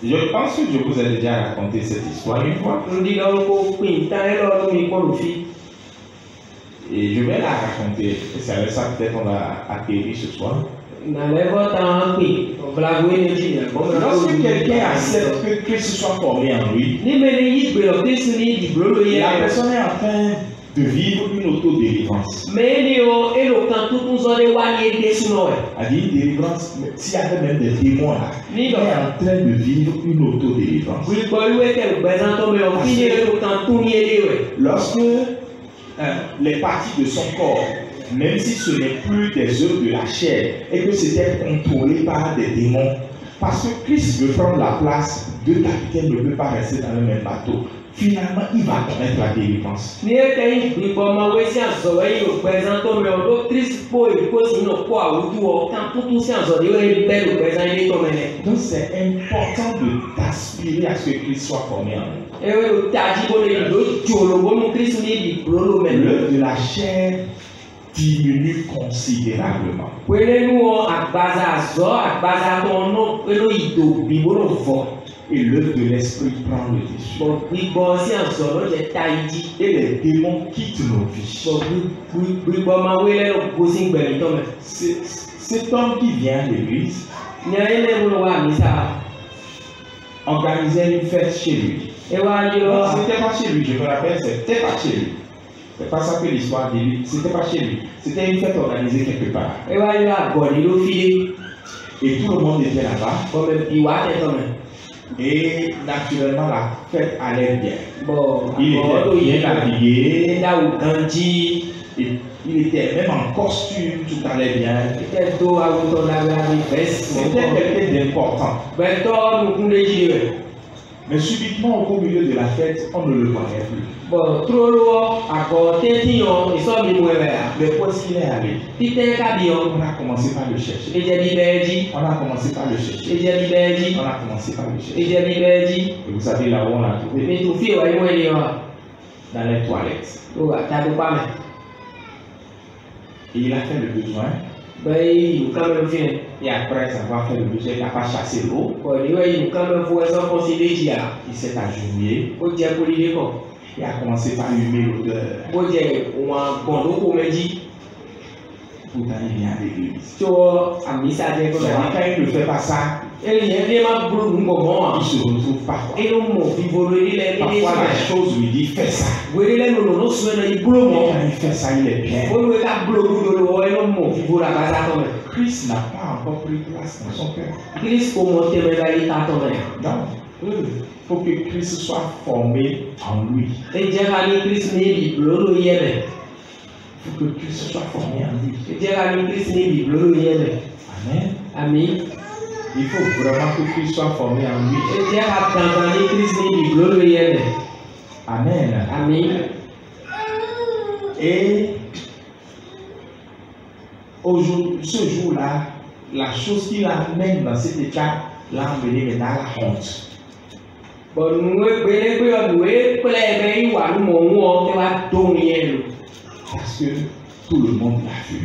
Je pense que je vous ai déjà raconté cette histoire une fois. Et je vais la raconter. C'est avec ça peut-être on va atterrir ce soir. Lorsque quelqu'un accepte que Christ soit formé en lui, la personne est en train de vivre une autodélivrance. C'est-à-dire une délivrance, s'il y avait même des démons là, il est en train de vivre une autodélivrance. Lorsque les parties de son corps, même si ce n'est plus des œuvres de la chair et que c'était contrôlé par des démons, parce que Christ veut prendre la place, deux capitaines ne peuvent pas rester dans le même bateau. Finalement, il va connaître la délivrance. Donc c'est important d'aspirer à ce que Christ soit formé en nous. L'œuvre de la chair diminue considérablement. Et l'œuvre de l'esprit prend le dessus. Et les démons quittent nos vies. Cet homme qui vient à l'église organisait une fête chez lui. C'était pas chez lui, je me rappelle, c'était pas chez lui. C'est pas ça que l'histoire dit. C'était pas chez lui. C'était une fête organisée quelque part. Et tout le monde était là-bas. Et naturellement, la fête allait bien. Il était bien habillé. Il était même en costume, tout allait bien. C'était quelqu'un d'important. Mais subitement, au milieu de la fête, on ne le voyait plus. Mais où est-ce qu'il est allé? On a commencé par le chercher. On a commencé par le chercher. On a commencé par le chercher. Et vous savez là où on l'a trouvé? Dans les toilettes. Et il a fait le besoin. Et après avoir fait le besoin, il n'a pas chassé l'eau. Il s'est agenouillé. Il a commencé par humer l'odeur. Pourtant, il vient à l'église. Quand il ne fait pas ça, il ne se retrouve pas. Parfois, la chose lui dit fais ça. Et quand il fait ça, il est bien. Christ n'a pas encore pris place dans son cœur. Donc, il faut que Christ soit formé en lui. Il faut que Christ soit formé en lui. Amen. Amen. Il faut vraiment que Christ soit formé en lui. Amen. Amen. Et aujourd'hui, ce jour-là, la chose qui l'amène dans cet état l'a emmené maintenant à la honte. Parce que tout le monde l'a vu.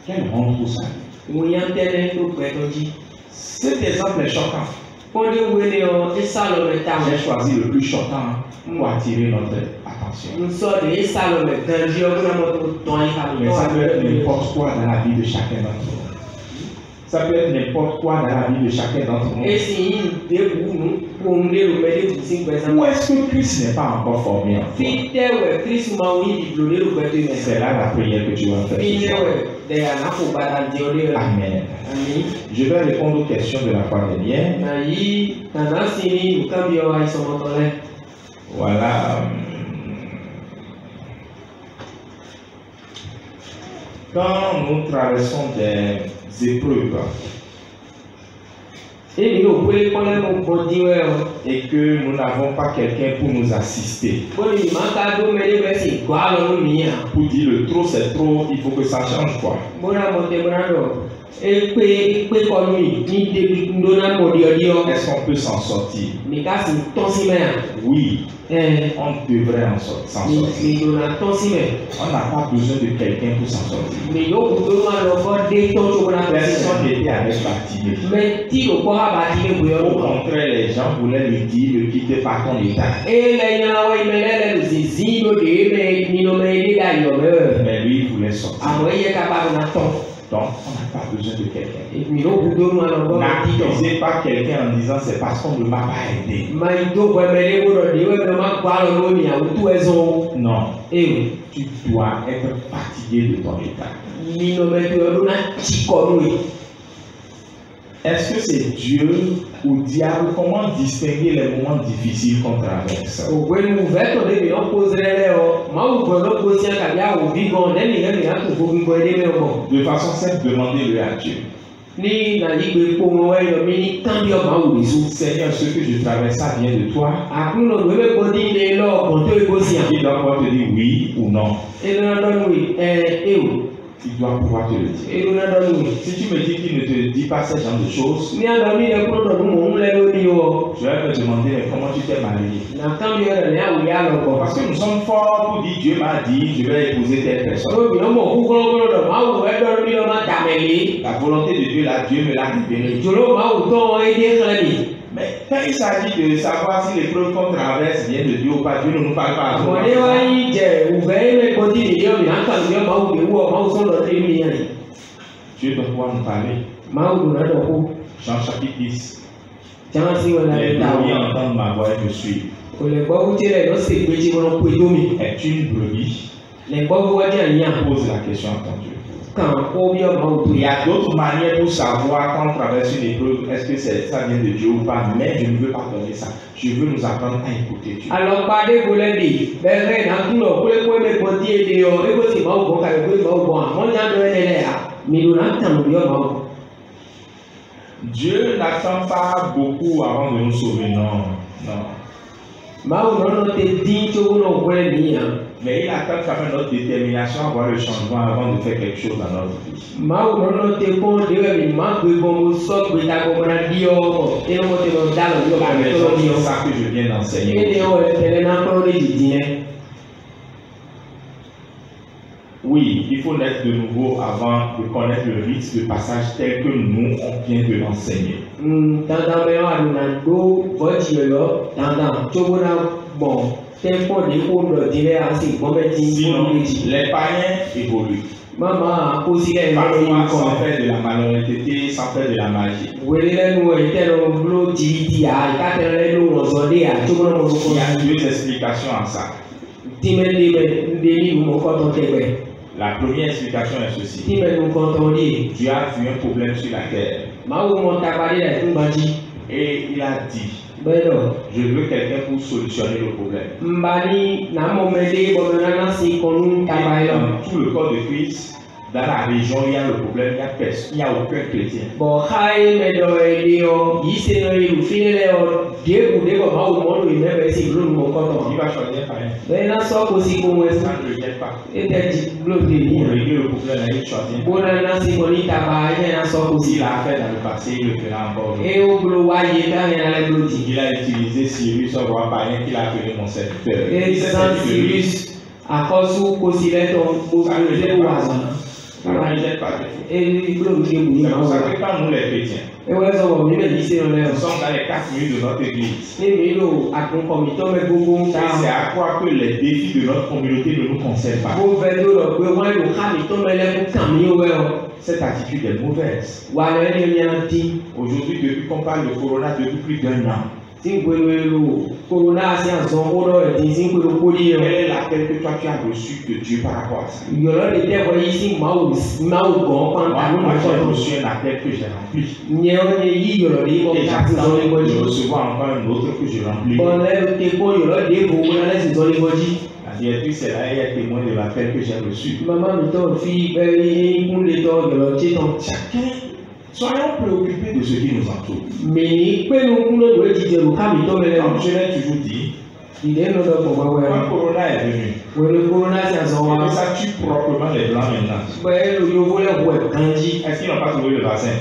Quelle honte pour ça. Cet exemple est choquant. J'ai choisi le plus choquant pour attirer notre attention. Mais ça peut être n'importe quoi dans la vie de chacun d'entre nous. Ça peut être n'importe quoi dans la vie de chacun d'entre nous. Où est-ce que Christ n'est pas encore formé en toi? C'est là la prière que tu vas faire. Amen. Je vais répondre aux questions de la fois dernière. Voilà. Quand nous traversons des épreuves et que nous n'avons pas quelqu'un pour nous assister, pour dire le trop c'est trop, il faut que ça change quoi. Est-ce qu'on peut s'en sortir? Oui, on devrait s'en sortir. On n'a pas besoin de quelqu'un pour s'en sortir. Personne n'était avec Bartimée. Au contraire, les gens voulaient lui dire ne quitte pas ton état. Mais lui, il voulait sortir. Donc, on n'a pas besoin de quelqu'un. N'accusez pas quelqu'un en disant c'est parce qu'on ne m'a pas aidé. Non. Tu dois être fatigué de ton état. Est-ce que c'est Dieu ou diable? Comment distinguer les moments difficiles qu'on traverse? De façon simple, demandez-le à Dieu. Seigneur, ce que je traverse, ça vient de toi. Il doit pouvoir te dire oui ou non. Il doit pouvoir te le dire. Si tu me dis qu'il ne te dit pas ce genre de choses, je vais me demander comment tu t'es marié. Parce que nous sommes forts pour dire Dieu m'a dit, je vais épouser telle personne. La volonté de Dieu, là, Dieu me l'a révélé. Mais quand il s'agit de savoir si les preuves qu'on traverse viennent de Dieu ou pas, Dieu ne nous parle pas à toi. Dieu doit pouvoir nous parler. Jean chapitre 10. Les brebis entendent ma voix et me suivent. Est une brebis? Pose la question à ton Dieu. Il y a d'autres manières pour savoir quand on traverse une épreuve, est-ce que ça vient de Dieu ou pas, mais je ne veux pas donner ça. Je veux nous apprendre à écouter Dieu. Dieu n'attend pas beaucoup avant de nous sauver, non. Mais il attend quand même notre détermination à voir le changement avant de faire quelque chose dans notre vie. C'est ça que je viens d'enseigner. Oui, il faut naître de nouveau avant de connaître le rite de passage tel que nous, on vient de l'enseigner. Sinon, les païens évoluent. Parfois sans faire de la malhonnêteté, sans faire de la magie. Il y a deux explications à ça. La première explication est ceci. Dieu a vu un problème sur la terre. Et il a dit, je veux quelqu'un pour solutionner le problème. Et dans tout le corps de Christ, dans la région, il y a le problème, il n'y a aucun chrétien. Il va choisir par exemple. Ça ne le jette pas. Pour régler le problème, il choisit. S'il a fait dans le passé, il le fera encore. Il a utilisé Cyrus, un roi païen qu'il a appelé mon serviteur. Ça ne jette pas. C'est pour ça que quand nous les chrétiens, nous sommes dans les 4 minutes de notre église. Et c'est à croire que les défis de notre communauté ne nous concernent pas. Cette attitude est mauvaise. Aujourd'hui, depuis qu'on parle de Corona depuis plus d'1 an, quel est l'appel que toi tu as reçu de Dieu par rapport à ça? Moi j'ai reçu un appel que j'ai rempli. Et j'attends de recevoir encore un autre que je remplis. La directrice est là, elle est témoin de l'appel que j'ai reçu. Chacun, soyons préoccupés de ce qui nous entoure. Comme je l'ai toujours dit, quand Corona est venu, ça tue proprement les blancs maintenant. Est-ce qu'ils n'ont pas trouvé le vaccin?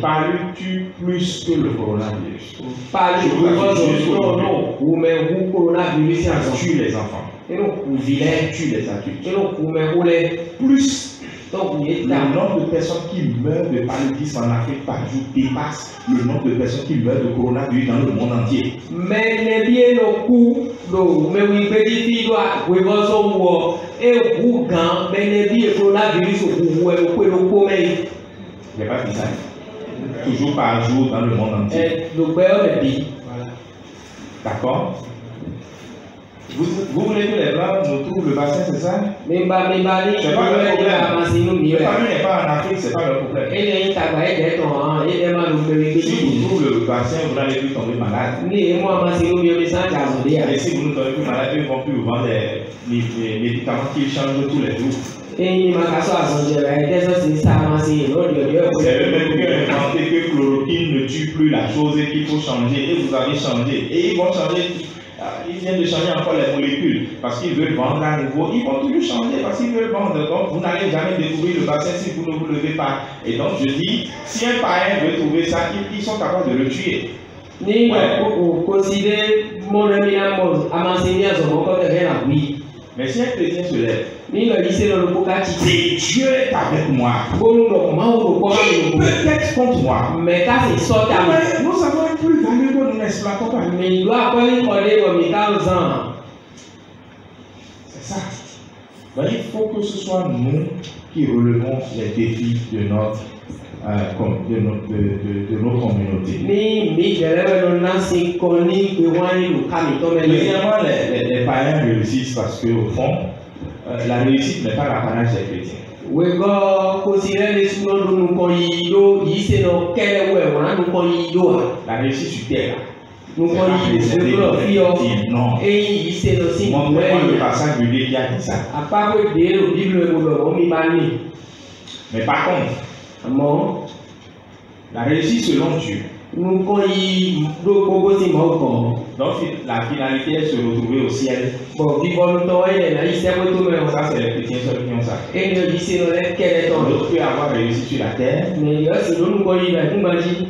Palu tue plus que le coronavirus. Ça tue les enfants. Tue les adultes. Plus le nombre de personnes qui meurent de paludisme en Afrique par jour dépasse le nombre de personnes qui meurent de coronavirus dans le monde entier. Il n'y a pas de ça. Toujours par jour dans le monde entier. D'accord? Vous voulez que les Blancs nous trouvent le vaccin, c'est ça? C'est pas leur problème. Le famille n'est pas en Afrique, c'est pas leur problème. Si vous trouvez le vaccin, vous n'allez plus tomber malade. Et si vous ne tombez plus malade, ils vont plus vous vendre les médicaments qui changent tous les jours. C'est eux-mêmes qui ont inventé que chloroquine ne tue plus la chose et qu'il faut changer. Et vous avez changé. Et ils vont changer. Ils viennent de changer encore les molécules parce qu'ils veulent vendre à nouveau. Ils vont toujours changer parce qu'ils veulent vendre. Donc vous n'allez jamais découvrir le vaccin si vous ne vous levez pas. Et donc je dis, si un païen veut trouver ça, ils sont capables de le tuer. Mais si un chrétien se lève, et Dieu est avec moi, peut-être contre moi, mais nous avons un plus valeur que nous n'exploitons pas. C'est ça. Ben, il faut que ce soit nous qui relevons les défis de notre communautés. Deuxièmement, les païens réussissent parce qu'au fond, la réussite n'est pas l'apanage des chrétiens. La réussite sur terre. Non. Montrez-moi le passage biblique qui a dit ça. Mais par contre, la réussite selon Dieu. Donc la finalité est de se retrouver au ciel. Ça c'est les chrétiens seuls qui ont ça. L'autre peut avoir réussi sur la terre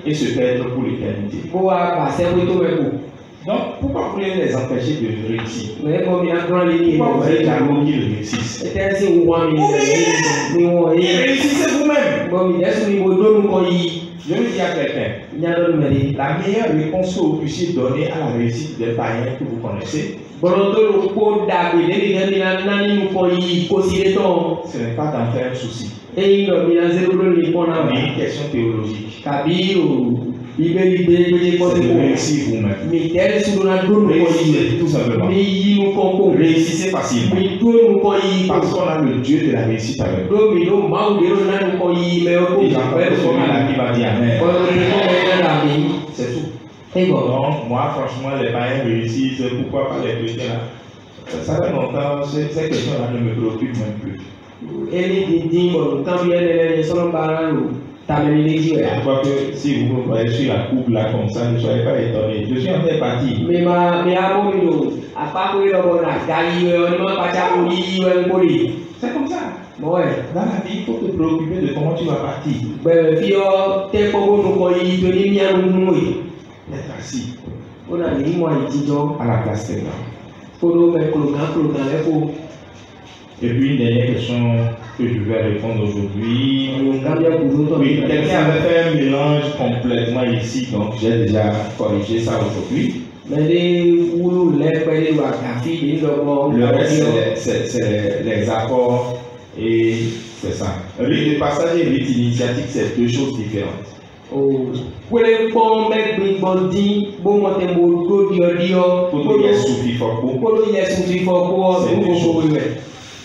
et se perdre pour l'éternité. Donc, pourquoi vous voulez les empêcher de réussir? Pourquoi vous êtes jaloux qu'ils réussissent? Réussissez vous-même. Je veux dire à quelqu'un, la meilleure réponse que vous puissiez donner à la réussite des païens que vous connaissez, ce n'est pas d'en faire un souci. Mais une question théologique. C'est de réussir vous-même. Réussissez tout simplement. Réussissez facilement. Parce qu'on a le Dieu de la réussite avec nous. Et Jean-Paul qui va dire Amen. C'est tout. Donc, moi, franchement, les païens réussissent. Pourquoi pas les chrétiens là? Ça fait longtemps, ces questions-là ne me préoccupent même plus. Je crois que si vous me voyez sur la coupe là comme ça, ne soyez pas étonnés. Je suis en train de partir. C'est comme ça. Dans la vie, il faut te préoccuper de comment tu vas partir. D'être assis à la place des grands. Et puis une dernière question que je vais répondre aujourd'hui. Oui, quelqu'un avait fait un mélange complètement ici, donc j'ai déjà corrigé ça aujourd'hui. Le reste, c'est les accords et c'est ça. Rite de passage et rite initiatique, c'est deux choses différentes.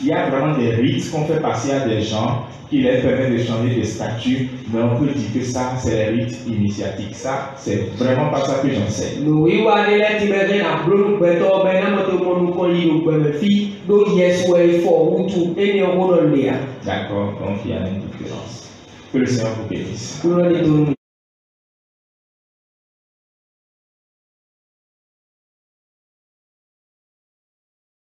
Il y a vraiment des rites qu'on fait passer à des gens qui leur permettent de changer de statut, mais on peut dire que ça, c'est les rites initiatiques. Ça, c'est vraiment pas ça que j'enseigne. D'accord, donc il y a une différence. Que le Seigneur vous bénisse.